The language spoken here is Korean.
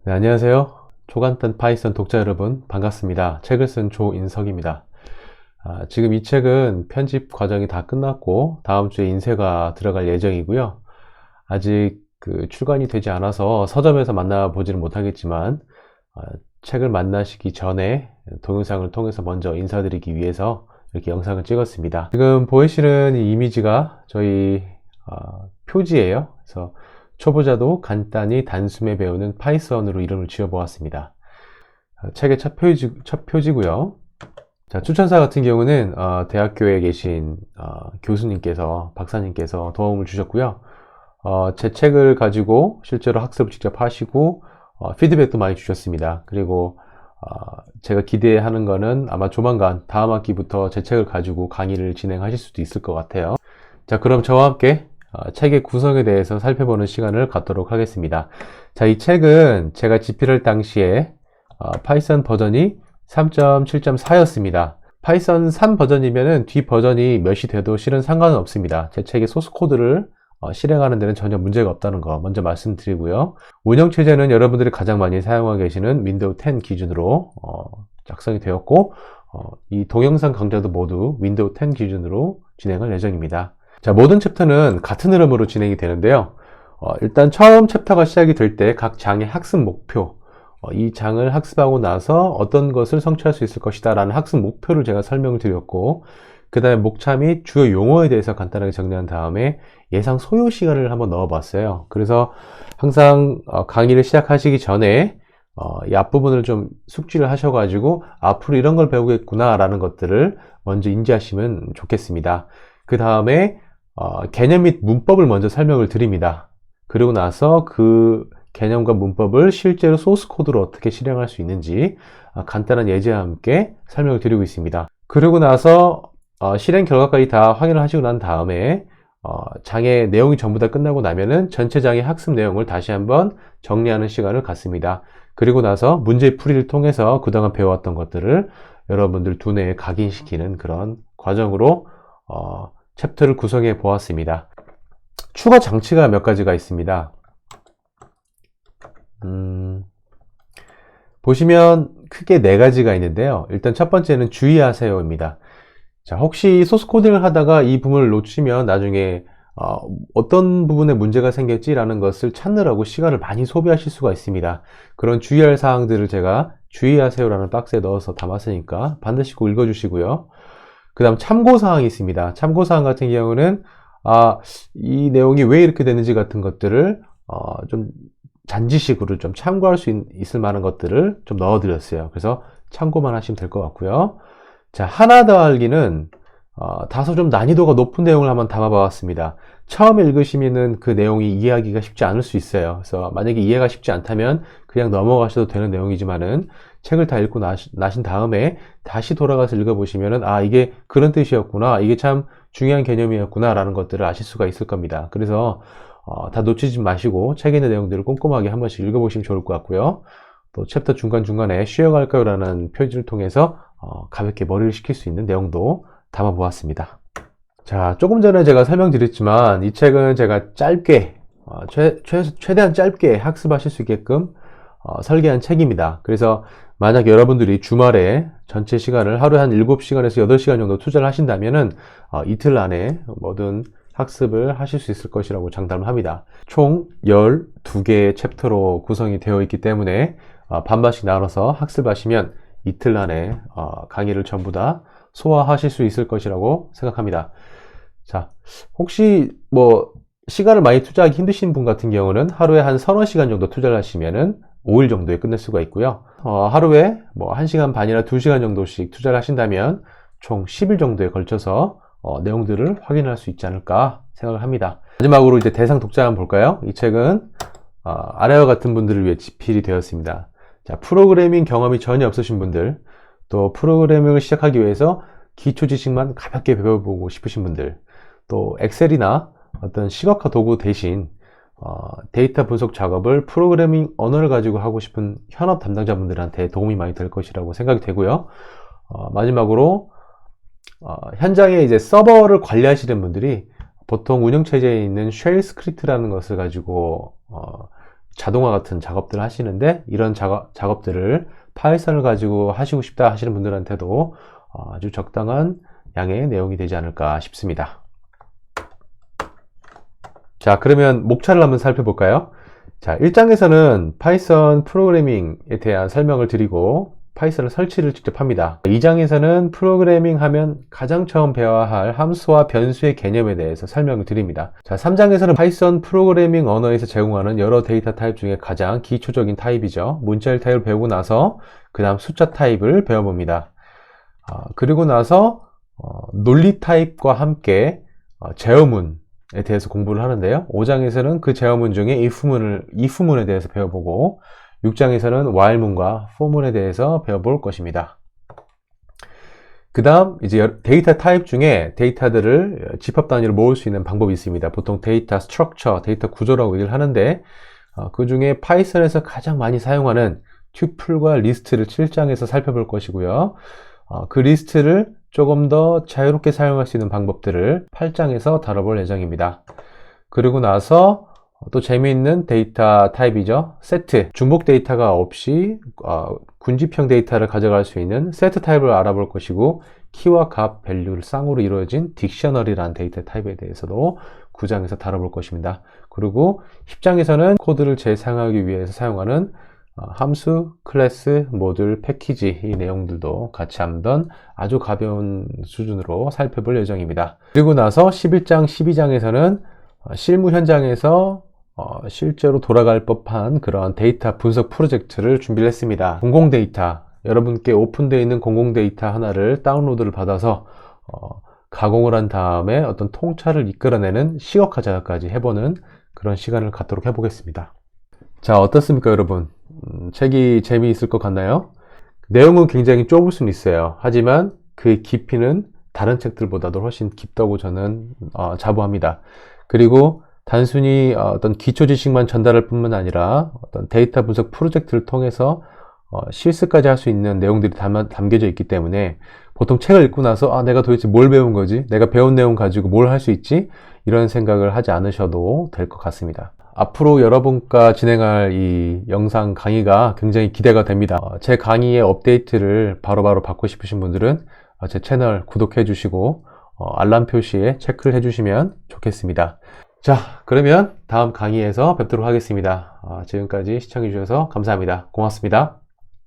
네, 안녕하세요. 초간단 파이썬 독자 여러분, 반갑습니다. 책을 쓴 조인석입니다. 지금 이 책은 편집 과정이 다 끝났고 다음 주에 인쇄가 들어갈 예정이고요. 아직 출간이 되지 않아서 서점에서 만나보지는 못하겠지만 책을 만나시기 전에 동영상을 통해서 먼저 인사드리기 위해서 이렇게 영상을 찍었습니다. 지금 보이시는 이 이미지가 저희 표지예요. 그래서 초보자도 간단히 단숨에 배우는 파이썬으로 이름을 지어보았습니다. 책의 첫 표지고요. 자, 추천사 같은 경우는 대학교에 계신 교수님께서, 박사님께서 도움을 주셨고요. 제 책을 가지고 실제로 학습을 직접 하시고 피드백도 많이 주셨습니다. 그리고 제가 기대하는 거는 아마 조만간 다음 학기부터 제 책을 가지고 강의를 진행하실 수도 있을 것 같아요. 자, 그럼 저와 함께 책의 구성에 대해서 살펴보는 시간을 갖도록 하겠습니다. 자, 이 책은 제가 집필할 당시에 파이썬 버전이 3.7.4였습니다. 파이썬 3 버전이면은 뒤 버전이 몇이 돼도 실은 상관은 없습니다. 제 책의 소스 코드를 실행하는 데는 전혀 문제가 없다는 거 먼저 말씀드리고요. 운영체제는 여러분들이 가장 많이 사용하고 계시는 윈도우 10 기준으로 작성이 되었고 이 동영상 강좌도 모두 윈도우 10 기준으로 진행할 예정입니다. 자, 모든 챕터는 같은 흐름으로 진행이 되는데요. 일단 처음 챕터가 시작이 될 때 각 장의 학습 목표, 이 장을 학습하고 나서 어떤 것을 성취할 수 있을 것이다 라는 학습 목표를 제가 설명을 드렸고, 그 다음에 목차 및 주요 용어에 대해서 간단하게 정리한 다음에 예상 소요 시간을 한번 넣어 봤어요. 그래서 항상 강의를 시작하시기 전에 이 앞부분을 좀 숙지를 하셔가지고 앞으로 이런 걸 배우겠구나 라는 것들을 먼저 인지하시면 좋겠습니다. 그 다음에 개념 및 문법을 먼저 설명을 드립니다. 그리고 나서 그 개념과 문법을 실제로 소스 코드로 어떻게 실행할 수 있는지 간단한 예제와 함께 설명을 드리고 있습니다. 그리고 나서 실행 결과까지 다 확인을 하시고 난 다음에 장의 내용이 전부 다 끝나고 나면은 전체 장의 학습 내용을 다시 한번 정리하는 시간을 갖습니다. 그리고 나서 문제 풀이를 통해서 그동안 배워왔던 것들을 여러분들 두뇌에 각인시키는 그런 과정으로 챕터를 구성해 보았습니다. 추가 장치가 몇 가지가 있습니다. 보시면 크게 네 가지가 있는데요. 일단 첫 번째는 주의하세요입니다. 자, 혹시 소스 코딩을 하다가 이 부분을 놓치면 나중에 어떤 부분에 문제가 생겼지라는 것을 찾느라고 시간을 많이 소비하실 수가 있습니다. 그런 주의할 사항들을 제가 주의하세요라는 박스에 넣어서 담았으니까 반드시 꼭 읽어주시고요. 그 다음 참고사항이 있습니다. 참고사항 같은 경우는 이 내용이 왜 이렇게 되는지 같은 것들을 좀 잔지식으로 좀 참고할 수 있을 만한 것들을 좀 넣어드렸어요. 그래서 참고만 하시면 될 것 같고요. 자, 하나 더 알기는 다소 좀 난이도가 높은 내용을 한번 담아봤습니다. 처음에 읽으시면은 그 내용이 이해하기가 쉽지 않을 수 있어요. 그래서 만약에 이해가 쉽지 않다면 그냥 넘어가셔도 되는 내용이지만은 책을 다 읽고 나신 다음에 다시 돌아가서 읽어보시면은 이게 그런 뜻이었구나, 이게 참 중요한 개념이었구나 라는 것들을 아실 수가 있을 겁니다. 그래서 다 놓치지 마시고 책에 있는 내용들을 꼼꼼하게 한 번씩 읽어보시면 좋을 것 같고요. 또 챕터 중간중간에 쉬어갈까요? 라는 표지를 통해서 가볍게 머리를 식힐 수 있는 내용도 담아보았습니다. 자, 조금 전에 제가 설명드렸지만 이 책은 제가 짧게 최대한 짧게 학습하실 수 있게끔 설계한 책입니다. 그래서 만약 여러분들이 주말에 전체 시간을 하루에 한 7시간에서 8시간 정도 투자를 하신다면은 이틀 안에 모든 학습을 하실 수 있을 것이라고 장담을 합니다. 총 12개의 챕터로 구성이 되어 있기 때문에 반반씩 나눠서 학습하시면 이틀 안에 강의를 전부 다 소화하실 수 있을 것이라고 생각합니다. 자, 혹시 시간을 많이 투자하기 힘드신 분 같은 경우는 하루에 한 서너 시간 정도 투자를 하시면은 5일 정도에 끝낼 수가 있고요. 하루에 1시간 반이나 2시간 정도씩 투자를 하신다면 총 10일 정도에 걸쳐서 내용들을 확인할 수 있지 않을까 생각을 합니다. 마지막으로 이제 대상 독자 한번 볼까요? 이 책은 아래와 같은 분들을 위해 집필이 되었습니다. 자, 프로그래밍 경험이 전혀 없으신 분들, 또 프로그래밍을 시작하기 위해서 기초 지식만 가볍게 배워보고 싶으신 분들, 또 엑셀이나 어떤 시각화 도구 대신 데이터 분석 작업을 프로그래밍 언어를 가지고 하고 싶은 현업 담당자분들한테 도움이 많이 될 것이라고 생각이 되고요. 마지막으로 현장에 이제 서버를 관리하시는 분들이 보통 운영체제에 있는 쉘 스크립트라는 것을 가지고 자동화 같은 작업들을 하시는데, 이런 작업들을 파이썬을 가지고 하시고 싶다 하시는 분들한테도 아주 적당한 양의 내용이 되지 않을까 싶습니다. 자, 그러면 목차를 한번 살펴볼까요? 자, 1장에서는 파이썬 프로그래밍에 대한 설명을 드리고 파이썬을 설치를 직접 합니다. 2장에서는 프로그래밍 하면 가장 처음 배워야 할 함수와 변수의 개념에 대해서 설명을 드립니다. 자, 3장에서는 파이썬 프로그래밍 언어에서 제공하는 여러 데이터 타입 중에 가장 기초적인 타입이죠. 문자열 타입을 배우고 나서 그 다음 숫자 타입을 배워봅니다. 그리고 나서 논리 타입과 함께 제어문에 대해서 공부를 하는데요. 5장에서는 그 제어문 중에 if문에 대해서 배워보고, 6장에서는 while문과 for문에 대해서 배워볼 것입니다. 그 다음 이제 데이터 타입 중에 데이터들을 집합 단위로 모을 수 있는 방법이 있습니다. 보통 데이터 스트럭처, 데이터 구조라고 얘기를 하는데, 그 중에 파이썬에서 가장 많이 사용하는 튜플과 리스트를 7장에서 살펴볼 것이고요. 그 리스트를 조금 더 자유롭게 사용할 수 있는 방법들을 8장에서 다뤄볼 예정입니다. 그리고 나서 또 재미있는 데이터 타입이죠. 세트, 중복 데이터가 없이 군집형 데이터를 가져갈 수 있는 세트 타입을 알아볼 것이고, 키와 값, 밸류를 쌍으로 이루어진 딕셔너리라는 데이터 타입에 대해서도 9장에서 다뤄볼 것입니다. 그리고 10장에서는 코드를 재사용하기 위해서 사용하는 함수, 클래스, 모듈, 패키지, 이 내용들도 같이 한번 아주 가벼운 수준으로 살펴볼 예정입니다. 그리고 나서 11장, 12장에서는 실무 현장에서 실제로 돌아갈 법한 그런 데이터 분석 프로젝트를 준비를 했습니다. 공공 데이터, 여러분께 오픈되어 있는 공공 데이터 하나를 다운로드를 받아서 가공을 한 다음에 어떤 통찰을 이끌어내는 시각화 작업까지 해보는 그런 시간을 갖도록 해보겠습니다. 자, 어떻습니까, 여러분? 책이 재미있을 것 같나요? 내용은 굉장히 좁을 수는 있어요. 하지만 그 깊이는 다른 책들보다도 훨씬 깊다고 저는 자부합니다. 그리고 단순히 어떤 기초 지식만 전달할 뿐만 아니라 어떤 데이터 분석 프로젝트를 통해서 실습까지 할 수 있는 내용들이 담겨져 있기 때문에, 보통 책을 읽고 나서 내가 도대체 뭘 배운 거지? 내가 배운 내용 가지고 뭘 할 수 있지? 이런 생각을 하지 않으셔도 될 것 같습니다. 앞으로 여러분과 진행할 이 영상 강의가 굉장히 기대가 됩니다. 제 강의의 업데이트를 바로바로 받고 싶으신 분들은 제 채널 구독해 주시고 알람 표시에 체크를 해 주시면 좋겠습니다. 자, 그러면 다음 강의에서 뵙도록 하겠습니다. 지금까지 시청해 주셔서 감사합니다. 고맙습니다.